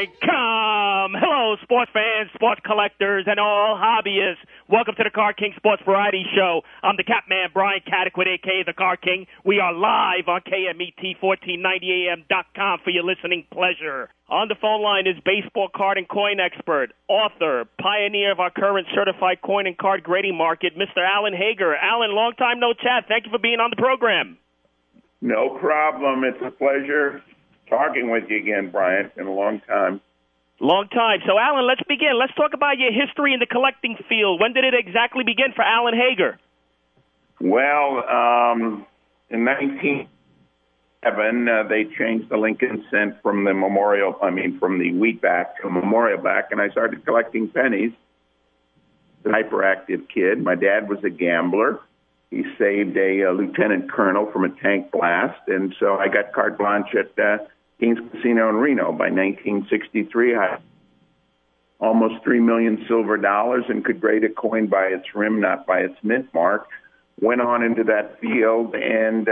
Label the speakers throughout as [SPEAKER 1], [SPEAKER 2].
[SPEAKER 1] I come! Hello, sports fans, sports collectors, and all hobbyists. Welcome to the Car King Sports Variety Show. I'm the Catman, Brian Cataquet, a.k.a. the Car King. We are live on KMET1490AM.com for your listening pleasure. On the phone line is baseball card and coin expert, author, pioneer of our current certified coin and card grading market, Mr. Alan Hager. Alan, long time no chat. Thank you for being on the program.
[SPEAKER 2] No problem. It's a pleasure talking with you again, Brian. It's been a long time.
[SPEAKER 1] Long time. So, Alan, let's begin. Let's talk about your history in the collecting field. When did it exactly begin for Alan Hager?
[SPEAKER 2] Well, in 1907, they changed the Lincoln cent from the wheat back to a memorial back, and I started collecting pennies. A hyperactive kid. My dad was a gambler. He saved a lieutenant colonel from a tank blast, and so I got carte blanche at King's Casino in Reno. By 1963, I had almost 3 million silver dollars and could grade a coin by its rim, not by its mint mark. Went on into that field and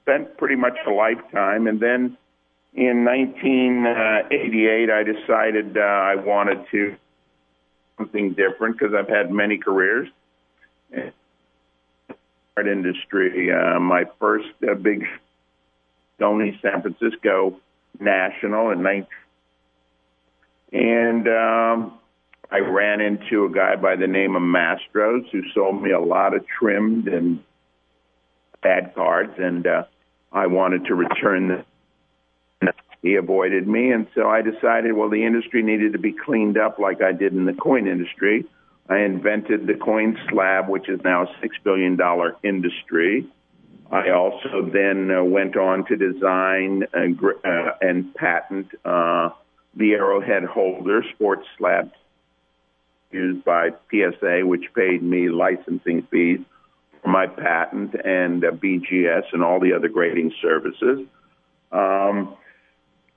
[SPEAKER 2] spent pretty much a lifetime. And then in 1988, I decided I wanted to do something different because I've had many careers. Art industry. My first big Sony San Francisco National in 19, and I ran into a guy by the name of Mastro's who sold me a lot of trimmed and bad cards, and I wanted to return them. He avoided me, and so I decided, well, the industry needed to be cleaned up like I did in the coin industry. I invented the coin slab, which is now a $6 billion industry. I also then went on to design and patent the arrowhead holder, sports slab, used by PSA, which paid me licensing fees for my patent, and BGS and all the other grading services. And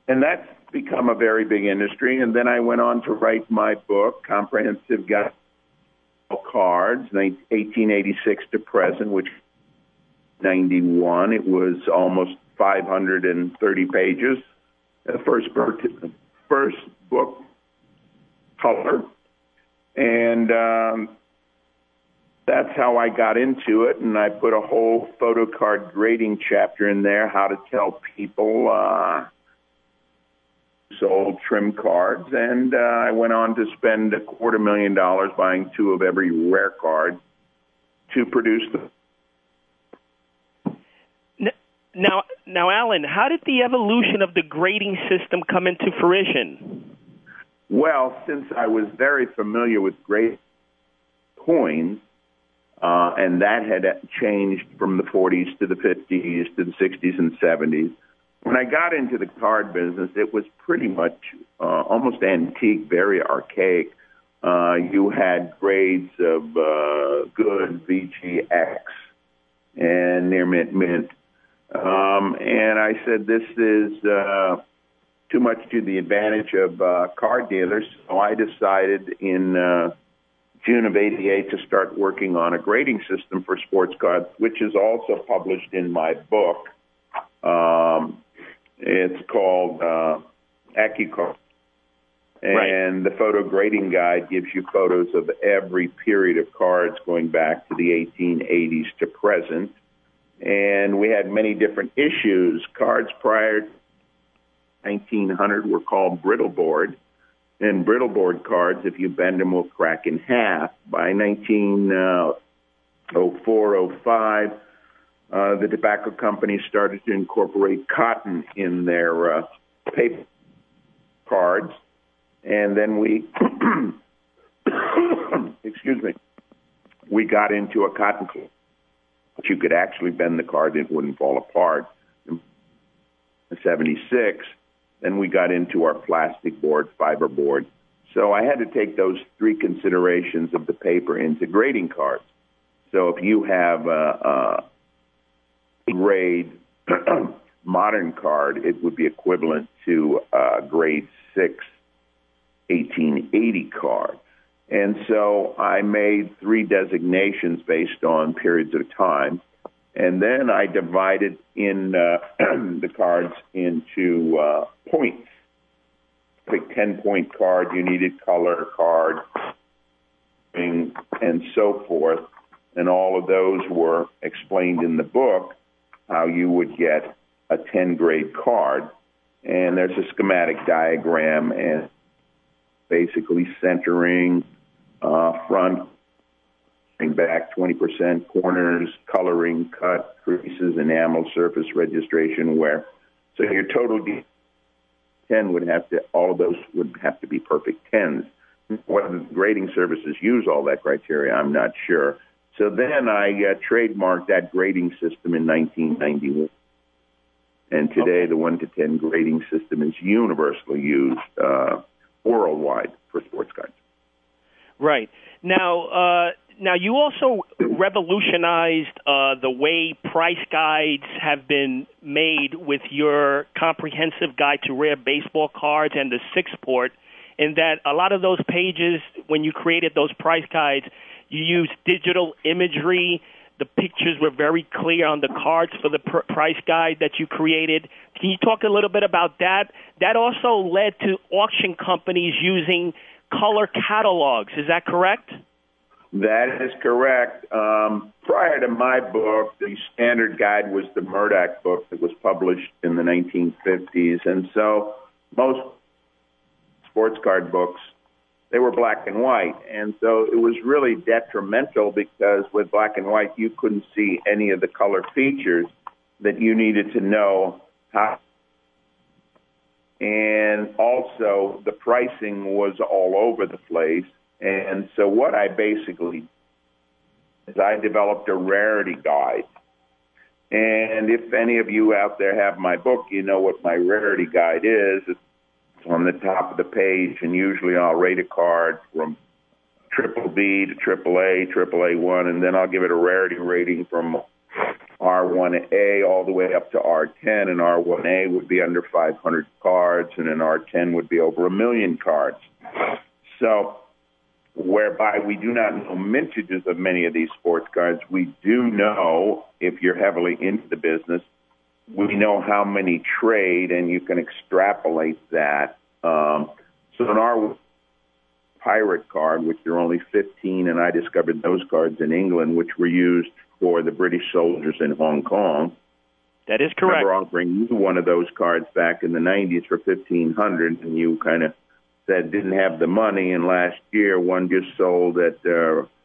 [SPEAKER 2] that's become a very big industry. And then I went on to write my book, Comprehensive Guide Cards, 1886 to present, which 91. It was almost 530 pages. The first book, color, and that's how I got into it. And I put a whole photo card grading chapter in there, how to tell people sold trim cards, and I went on to spend $250,000 buying 2 of every rare card to produce them.
[SPEAKER 1] Now, Alan, how did the evolution of the grading system come into fruition?
[SPEAKER 2] Well, since I was very familiar with grading coins, and that had changed from the 40s to the 50s to the 60s and 70s, when I got into the card business, it was pretty much almost antique, very archaic. You had grades of good, VGX, and near mint. And I said, this is too much to the advantage of card dealers. So I decided in June of '88 to start working on a grading system for sports cards, which is also published in my book. It's called AccuCard. And the photo grading guide gives you photos of every period of cards going back to the 1880s to present. And we had many different issues. Cards prior to 1900 were called brittleboard. And brittleboard cards, if you bend them, will crack in half. By 1904, 05, the tobacco companies started to incorporate cotton in their paper cards. And then we, we got into a cotton cloth. You could actually bend the card, it wouldn't fall apart. In 76, then we got into our plastic board, fiber board. So I had to take those 3 considerations of the paper into grading cards. So if you have a grade modern card, it would be equivalent to a grade 6 1880 card. And so I made 3 designations based on periods of time. And then I divided in the cards into points. pick 10-point card, you needed color card, and so forth. And all of those were explained in the book, how you would get a 10-grade card. And there's a schematic diagram and basically centering, front, back 20%, corners, coloring, cut, creases, enamel, surface, registration, wear. So your total 10 would have to, all of those would have to be perfect 10s. Whether the grading services use all that criteria, I'm not sure. So then I trademarked that grading system in 1991. And today the 1 to 10 grading system is universally used worldwide for sports cards.
[SPEAKER 1] Right. Now you also revolutionized the way price guides have been made with your comprehensive guide to rare baseball cards and the six-port, in that a lot of those pages, when you created those price guides, you used digital imagery. The pictures were very clear on the cards for the price guide that you created. Can you talk a little bit about that? That also led to auction companies using color catalogs. Is that correct?
[SPEAKER 2] That is correct. Prior to my book, the standard guide was the Murdoch book that was published in the 1950s. And so most sports card books, they were black and white. And so it was really detrimental because with black and white, you couldn't see any of the color features that you needed to know how. And also the pricing was all over the place. And so what I basically did is I developed a rarity guide. And if any of you out there have my book, you know what my rarity guide is. It's on the top of the page, and usually I'll rate a card from triple B to triple A, triple A1, and then I'll give it a rarity rating from R1A all the way up to R10, and R1A would be under 500 cards, and an R10 would be over 1 million cards. So whereby we do not know mintages of many of these sports cards, we do know, if you're heavily into the business, we know how many trade, and you can extrapolate that. So in our pirate card, which there are only 15, and I discovered those cards in England, which were used for the British soldiers in Hong Kong.
[SPEAKER 1] That is correct.
[SPEAKER 2] I remember offering you one of those cards back in the 90s for $1,500, and you kind of said didn't have the money, and last year one just sold at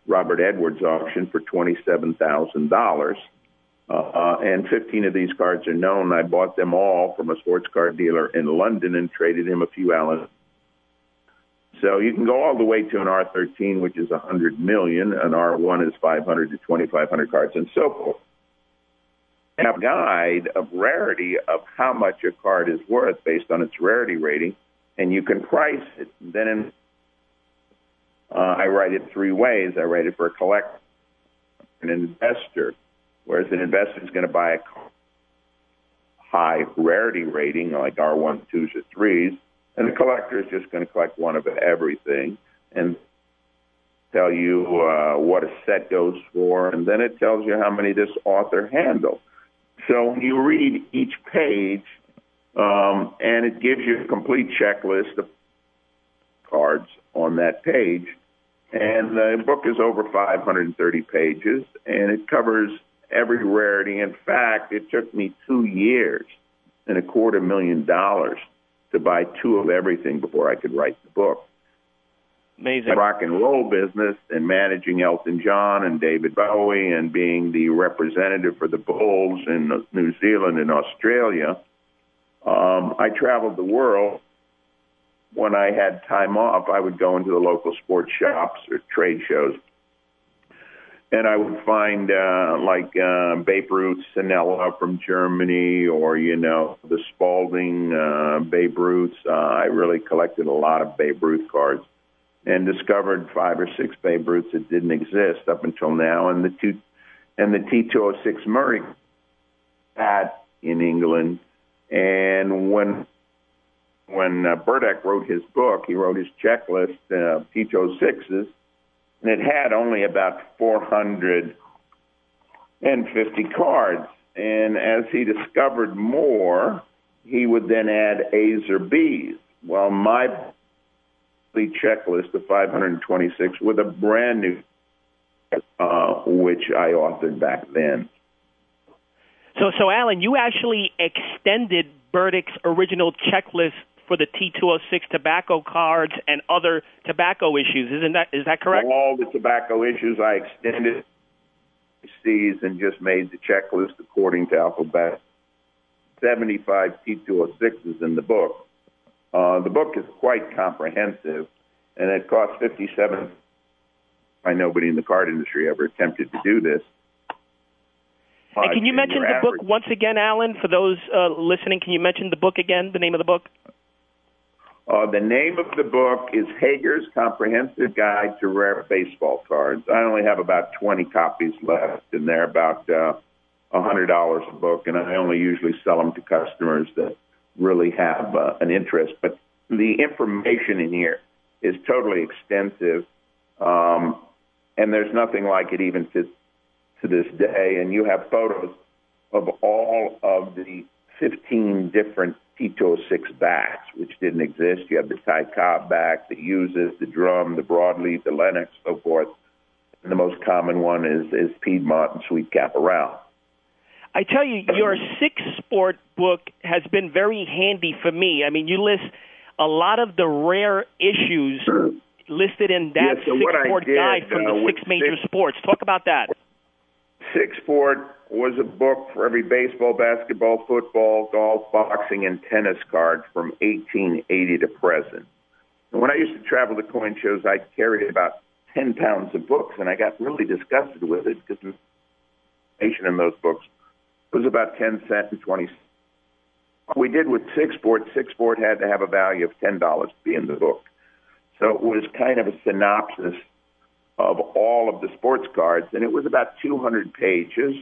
[SPEAKER 2] Robert Edwards auction for $27,000. And 15 of these cards are known. I bought them all from a sports card dealer in London and traded him a few Alan. So you can go all the way to an R13, which is 100 million. An R1 is 500 to 2,500 cards, and so forth. I have a guide of rarity of how much a card is worth based on its rarity rating, and you can price it. Then I write it three ways. I write it for a collector, an investor, whereas an investor is going to buy a high rarity rating like R1, 2s, or 3s, and the collector is just going to collect one of everything and tell you what a set goes for, and then it tells you how many this author handled. So when you read each page, and it gives you a complete checklist of cards on that page, and the book is over 530 pages, and it covers every rarity. In fact, it took me 2 years and $250,000 to buy two of everything before I could write the book.
[SPEAKER 1] Amazing.
[SPEAKER 2] The rock and roll business and managing Elton John and David Bowie and being the representative for the Bulls in New Zealand and Australia, I traveled the world. When I had time off, I would go into the local sports shops or trade shows, and I would find Babe Ruth's Sinella from Germany, or the Spalding Babe Ruths. I really collected a lot of Babe Ruth cards, and discovered 5 or 6 Babe Ruths that didn't exist up until now, and the T206 Murray hat in England. And when Burdick wrote his book, he wrote his checklist of T206s, and it had only about 450 cards. And as he discovered more, he would then add A's or B's. Well, my checklist of 526 with a brand new, which I authored back then.
[SPEAKER 1] So Alan, you actually extended Burdick's original checklist for the T206 tobacco cards and other tobacco issues. Is that correct?
[SPEAKER 2] All the tobacco issues I extended C's and just made the checklist according to alphabet. 75 T206s in the book. The book is quite comprehensive, and it cost $57. Nobody in the card industry ever attempted to do this.
[SPEAKER 1] And can you mention the book once again, Alan, for those listening? Can you mention the book again, the name of the book?
[SPEAKER 2] The name of the book is Hager's Comprehensive Guide to Rare Baseball Cards. I only have about 20 copies left, and they're about $100 a book, and I only usually sell them to customers that really have an interest. But the information in here is totally extensive, and there's nothing like it even to this day. And you have photos of all of the 15 different T206 backs, which didn't exist. You have the Cataquet back, the Uses, the Drum, the Broadleaf, the Lennox, so forth. And the most common one is Piedmont and Sweet Caporal.
[SPEAKER 1] I tell you, your six-sport book has been very handy for me. I mean, you list a lot of the rare issues listed in that six-sport guide from the six major sports. Talk about that.
[SPEAKER 2] Six-sport was a book for every baseball, basketball, football, golf, boxing, and tennis card from 1880 to present. And when I used to travel to coin shows, I carried about 10 pounds of books, and I got really disgusted with it because the information in those books was about 10 cents and 20 cents. We did with six-sport had to have a value of $10 to be in the book. So it was kind of a synopsis of all of the sports cards, and it was about 200 pages,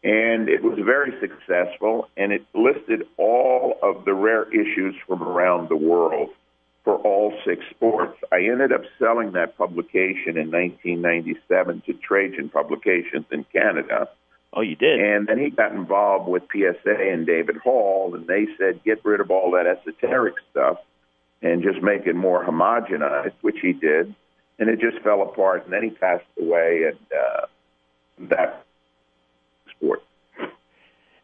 [SPEAKER 2] and it was very successful, and it listed all of the rare issues from around the world for all six sports. I ended up selling that publication in 1997 to Trajan Publications in Canada.
[SPEAKER 1] Oh, you did?
[SPEAKER 2] And then he got involved with PSA and David Hall, and they said, get rid of all that esoteric stuff and just make it more homogenized, which he did. And it just fell apart, and then he passed away, and that sport.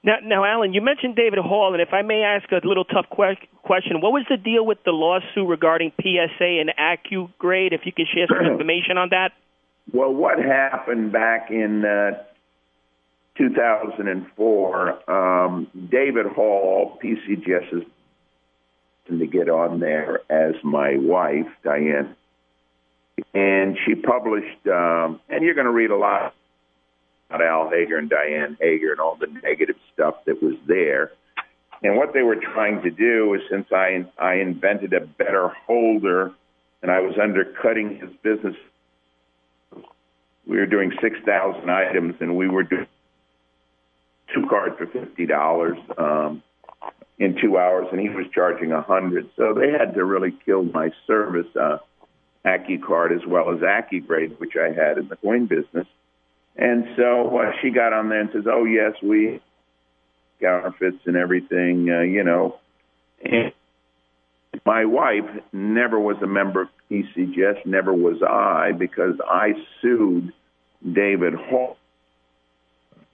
[SPEAKER 1] Now, Alan, you mentioned David Hall, and if I may ask a little tough question, what was the deal with the lawsuit regarding PSA and AccuGrade? If you could share some information on that. Well,
[SPEAKER 2] what happened back in 2004, David Hall, PCGS, to get on there as my wife, Diane. And she published, and you're going to read a lot about Al Hager and Diane Hager and all the negative stuff that was there. And what they were trying to do is, since I invented a better holder and I was undercutting his business, we were doing 6,000 items, and we were doing 2 cards for $50 in 2 hours, and he was charging $100. So they had to really kill my service, AccuCard as well as AccuGrade, which I had in the coin business. And so she got on there and says, oh, yes, we counterfeits and everything, you know. And my wife never was a member of PCGS, never was I, because I sued David Hall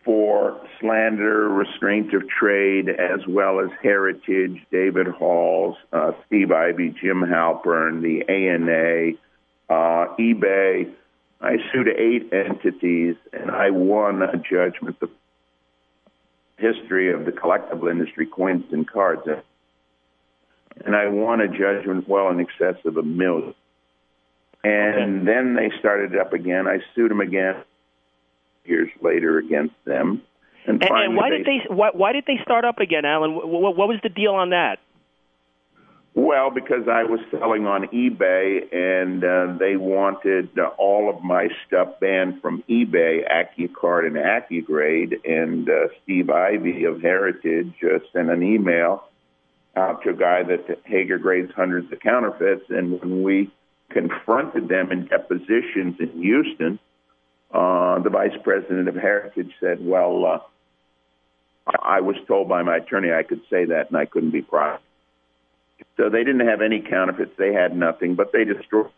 [SPEAKER 2] for slander, restraint of trade, as well as Heritage, David Hall's, Steve Ivey, Jim Halpern, the ANA, eBay. I sued 8 entities, and I won a judgment. The history of the collectible industry, coins and cards, and I won a judgment well in excess of $1 million. And then they started up again. I sued them again years later against them. And
[SPEAKER 1] why did they start up again, Alan? What was the deal on that?
[SPEAKER 2] Well, because I was selling on eBay, and they wanted all of my stuff banned from eBay, AccuCard and AccuGrade, and Steve Ivey of Heritage sent an email out to a guy that Hager grades hundreds of counterfeits, and when we confronted them in depositions in Houston, the vice president of Heritage said, well, I was told by my attorney I could say that and I couldn't be prosecuted. So they didn't have any counterfeits. They had nothing, but they destroyed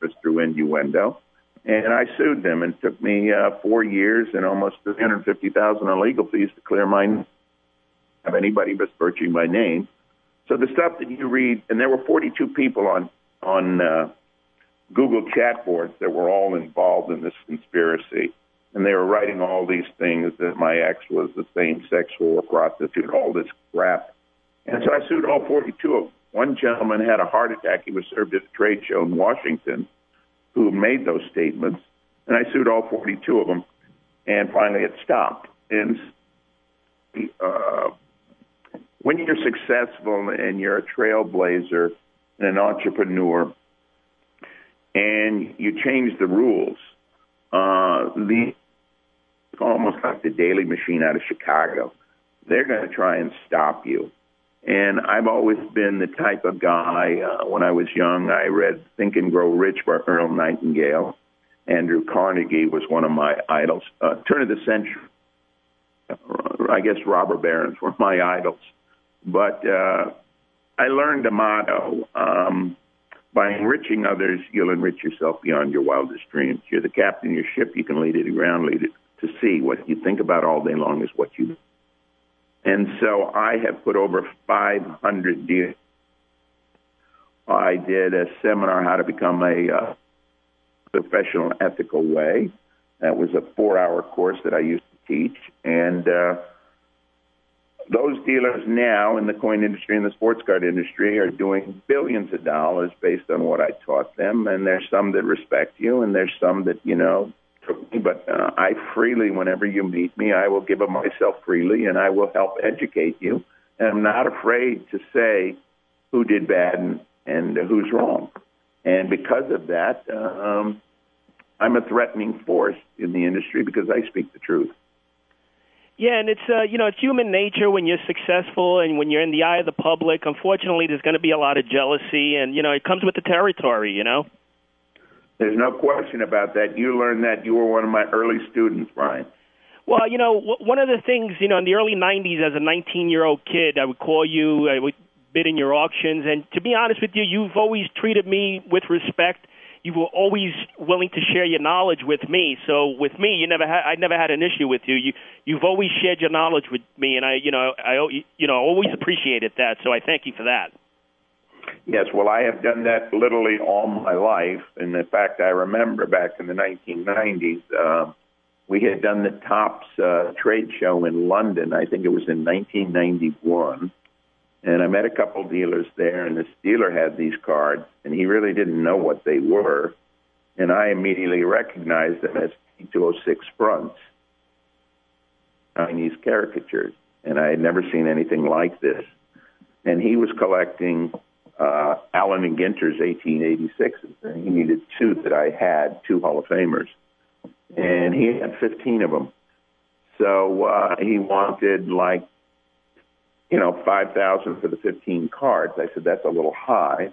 [SPEAKER 2] us through innuendo. And I sued them, and it took me 4 years and almost $350,000 in legal fees to clear my have anybody besmirching my name. So the stuff that you read, and there were 42 people on Google chat boards that were all involved in this conspiracy, and they were writing all these things that my ex was the same-sex whore, prostitute, all this crap. And so I sued all 42 of them. One gentleman had a heart attack. He was served at a trade show in Washington who made those statements, and I sued all 42 of them, and finally it stopped. And when you're successful and you're a trailblazer and an entrepreneur, and you change the rules, almost like the Daily Machine out of Chicago, they're going to try and stop you. And I've always been the type of guy, when I was young, I read Think and Grow Rich by Earl Nightingale. Andrew Carnegie was one of my idols. Turn of the century, I guess robber barons were my idols. But I learned a motto, by enriching others, you'll enrich yourself beyond your wildest dreams. You're the captain of your ship, you can lead it aground, lead it to sea. What you think about all day long is what you do. And so I have put over 500 deals. I did a seminar, How to Become a Professional Ethical Way. That was a 4-hour course that I used to teach. And those dealers now in the coin industry and the sports card industry are doing billions of dollars based on what I taught them. And there's some that respect you, and there's some that, took me. But I freely, whenever you meet me, I will give of myself freely, and I will help educate you. And I'm not afraid to say who did bad and who's wrong. And because of that, I'm a threatening force in the industry because I speak the truth.
[SPEAKER 1] Yeah, and it's it's human nature when you're successful and when you're in the eye of the public. Unfortunately, there's going to be a lot of jealousy, and it comes with the territory.
[SPEAKER 2] There's no question about that. You learned that. You were one of my early students, Brian.
[SPEAKER 1] Well, one of the things, in the early 90s, as a 19-year-old kid, I would call you, I would bid in your auctions, and to be honest with you, you've always treated me with respect. You were always willing to share your knowledge with me. So with me, I never had an issue with you. You've always shared your knowledge with me, and I always appreciated that. So I thank you for that.
[SPEAKER 2] Yes, well, I have done that literally all my life. And in fact, I remember back in the 1990s, we had done the Topps trade show in London. I think it was in 1991. And I met a couple dealers there, and this dealer had these cards, and he really didn't know what they were. And I immediately recognized them as T206 fronts, Chinese caricatures. And I had never seen anything like this. And he was collecting Allen and Ginter's 1886. And he needed two that I had, two Hall of Famers. And he had 15 of them. So he wanted $5,000 for the 15 cards. I said, that's a little high.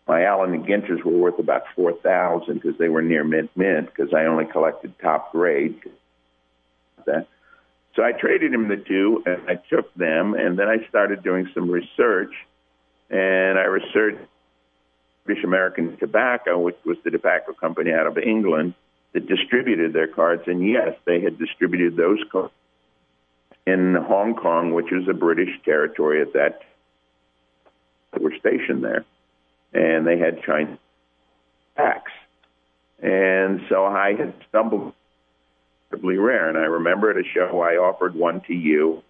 [SPEAKER 2] My Allen and Ginters were worth about $4,000 because they were near mint because I only collected top grade. So I traded him the two, and I took them, and then I started doing some research, and I researched British American Tobacco, which was the tobacco company out of England that distributed their cards, and yes, they had distributed those cards in Hong Kong, which was a British territory at that that were stationed there, and they had Chinese tax. And so I had stumbled rare, and I remember at a show I offered one to you,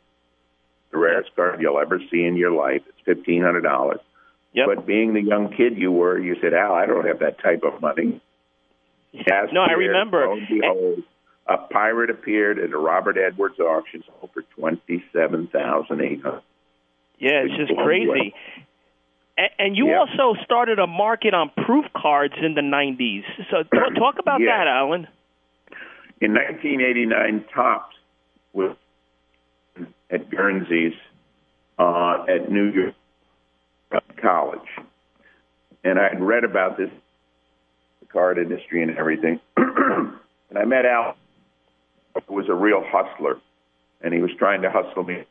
[SPEAKER 2] the rarest card you'll ever see in your life. It's $1,500.
[SPEAKER 1] Yep.
[SPEAKER 2] But being the young kid you were, you said, Al, I don't have that type of money.
[SPEAKER 1] No, I remember.
[SPEAKER 2] Lo and behold, a pirate appeared at a Robert Edwards auction for $27,800.
[SPEAKER 1] Yeah, it's just crazy. And you also started a market on proof cards in the 90s. So talk about that, Alan.
[SPEAKER 2] In 1989, Topps was at Guernsey's at New York College. And I had read about this card industry and everything. And I met Al, who was a real hustler, and he was trying to hustle me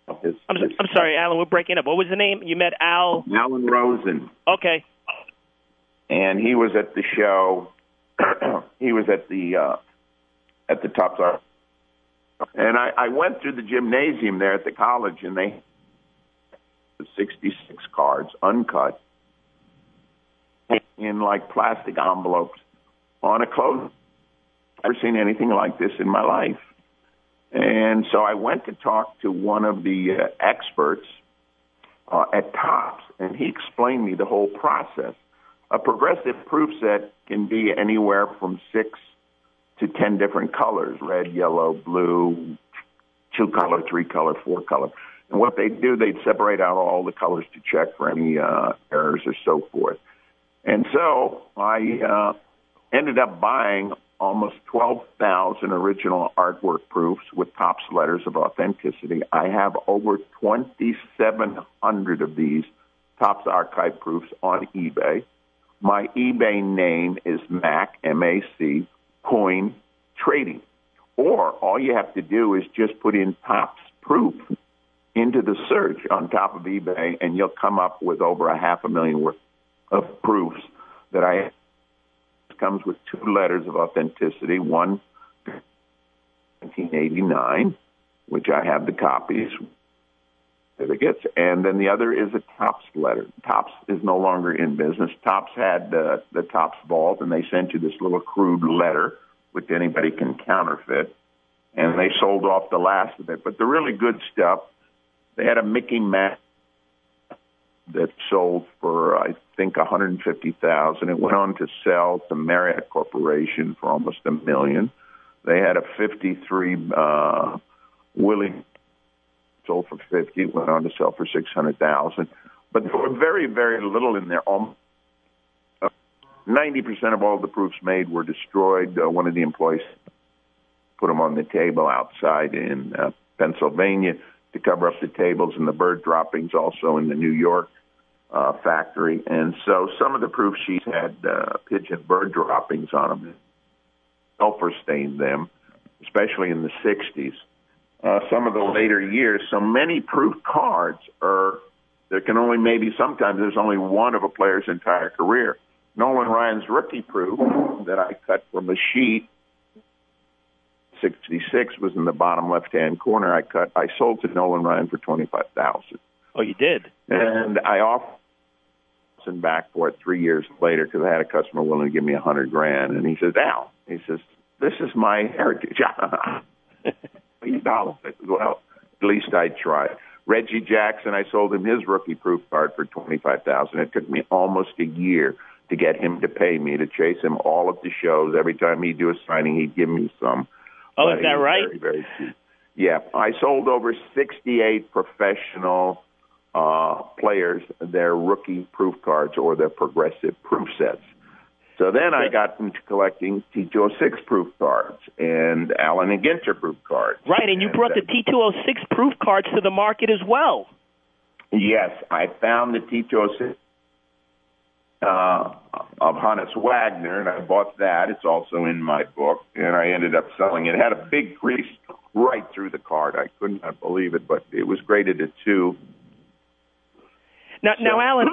[SPEAKER 1] I'm sorry, Alan, we're breaking up. What was the name? You met Al?
[SPEAKER 2] Alan Rosen.
[SPEAKER 1] Okay.
[SPEAKER 2] And he was at the show. He was at the Topps Art. And I went through the gymnasium there at the college, and they had 66 cards, uncut, in like plastic envelopes on a clothes. I've never seen anything like this in my life. And so I went to talk to one of the experts at Topps, and he explained me the whole process. A progressive proof set can be anywhere from 6 to 10 different colors: red, yellow, blue, 2-color, 3-color, 4-color. And what they do, they'd separate out all the colors to check for any errors or so forth. And so I ended up buying almost 12,000 original artwork proofs with Topps letters of authenticity. I have over 2,700 of these Topps archive proofs on eBay. My eBay name is MAC, M-A-C, Coin Trading. Or all you have to do is just put in Topps proof into the search on top of eBay, and you'll come up with over 500,000 worth of proofs that I comes with 2 letters of authenticity, one 1989, which I have the copies, certificates, and then the other is a Topps letter. Topps is no longer in business. Topps had the Topps vault, and they sent you this little crude letter, which anybody can counterfeit, and they sold off the last of it. But the really good stuff, they had a Mickey Mouse that sold for, I think, $150,000. It went on to sell to Marriott Corporation for almost $1 million. They had a 53 Willie sold for $50,000. Went on to sell for $600,000. But there were very, very little in there. 90% of all the proofs made were destroyed. One of the employees put them on the table outside in Pennsylvania to cover up the tables, and the bird droppings also in the New York factory. And so some of the proof sheets had pigeon bird droppings on them. Sulfur stained them, especially in the 60s. Some of the later years, so many proof cards there can only sometimes there's only one of a player's entire career. Nolan Ryan's rookie proof that I cut from a sheet, 66, was in the bottom left-hand corner. I sold to Nolan Ryan for $25,000.
[SPEAKER 1] Oh, you did?
[SPEAKER 2] And I offered him back for it 3 years later because I had a customer willing to give me $100,000. And he says, Al, this is my heritage. $1,000. I said, well, at least I tried. Reggie Jackson, I sold him his rookie proof card for $25,000. It took me almost a year to get him to pay me, to chase him all of the shows. Every time he'd do a signing, he'd give me some.
[SPEAKER 1] Oh, is that right?
[SPEAKER 2] Very, very cheap. Yeah. I sold over 68 professional players their rookie proof cards or their progressive proof sets. So then I got into collecting T206 proof cards and Allen and Ginter proof cards.
[SPEAKER 1] Right, and you brought the T206 proof cards to the market as well.
[SPEAKER 2] Yes, I found the T206 of Hannes Wagner, and I bought that. It's also in my book, and I ended up selling it. It had a big crease right through the card. I could not believe it, but it was graded at 2.
[SPEAKER 1] Now, Alan,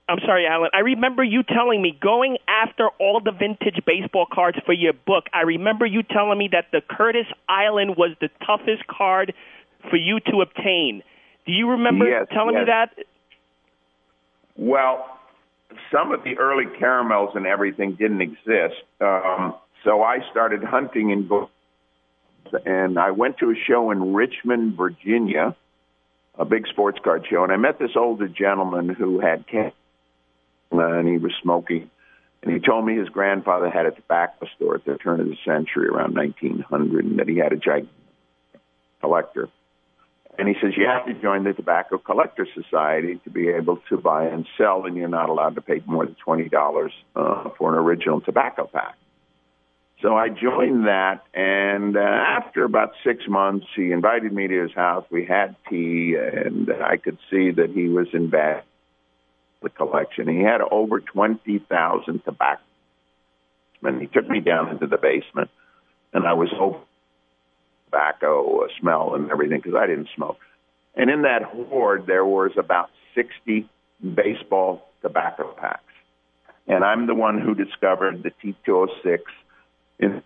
[SPEAKER 1] I'm sorry, Alan. I remember you telling me, going after all the vintage baseball cards for your book, I remember you telling me that the Curtis Island was the toughest card for you to obtain. Do you remember telling me that?
[SPEAKER 2] Well, some of the early caramels and everything didn't exist. So I started hunting and I went to a show in Richmond, Virginia, a big sports card show, and I met this older gentleman who had cancer, and he was smoking, and he told me his grandfather had a tobacco store at the turn of the century, around 1900, and that he had a gigantic collector. And he says, you have to join the Tobacco Collector Society to be able to buy and sell, and you're not allowed to pay more than $20 for an original tobacco pack. So I joined that, and after about 6 months, he invited me to his house. We had tea, and I could see that he was in bad the collection. He had over 20,000 tobacco. And he took me down into the basement, and I was over tobacco smell and everything because I didn't smoke. And in that hoard, there was about 60 baseball tobacco packs. And I'm the one who discovered the T206 in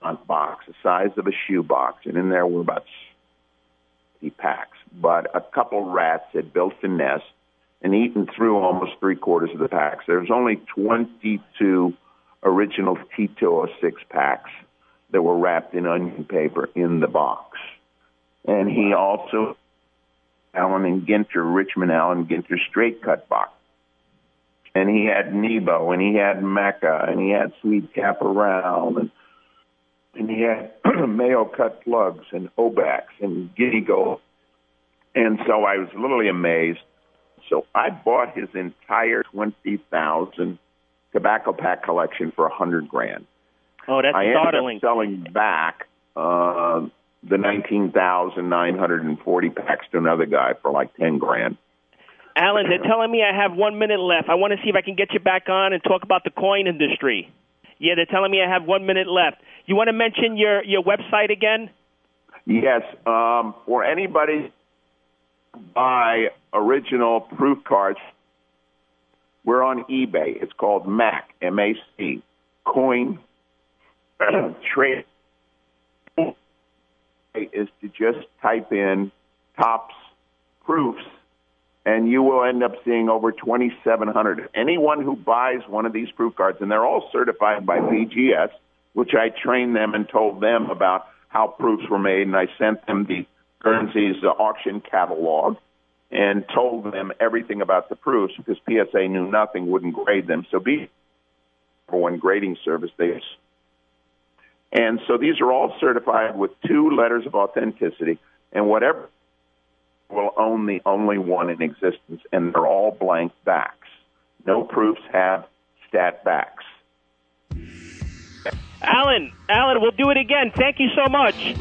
[SPEAKER 2] a box, the size of a shoe box, and in there were about 60 packs. But a couple rats had built a nest and eaten through almost three-quarters of the packs. There's only 22 original T206 packs that were wrapped in onion paper in the box. And he also, Allen and Ginter, Richmond Allen Ginter straight cut box. And he had Nebo, and he had Mecca, and he had Sweet Caporal, and he had Mayo cut plugs and Obax and Guinea Gold. And so I was literally amazed. So I bought his entire 20,000 tobacco pack collection for $100,000.
[SPEAKER 1] Oh, that's startling.
[SPEAKER 2] I ended up selling back the 19,940 packs to another guy for like $10,000.
[SPEAKER 1] Alan, they're telling me I have 1 minute left. I want to see if I can get you back on and talk about the coin industry. Yeah, they're telling me I have 1 minute left. You want to mention your website again?
[SPEAKER 2] Yes. For anybody who buy original proof cards, we're on eBay. It's called MAC, M-A-C, Coin Trade. Is to just type in Topps Proofs, and you will end up seeing over 2,700. Anyone who buys one of these proof cards, and they're all certified by PCGS, which I trained them and told them about how proofs were made, and I sent them the Guernsey's auction catalog and told them everything about the proofs because PSA knew nothing, wouldn't grade them. So for one grading service, and so these are all certified with 2 letters of authenticity, and whatever will own the only one in existence, and they're all blank backs. No proofs have stat backs.
[SPEAKER 1] Alan, we'll do it again. Thank you so much.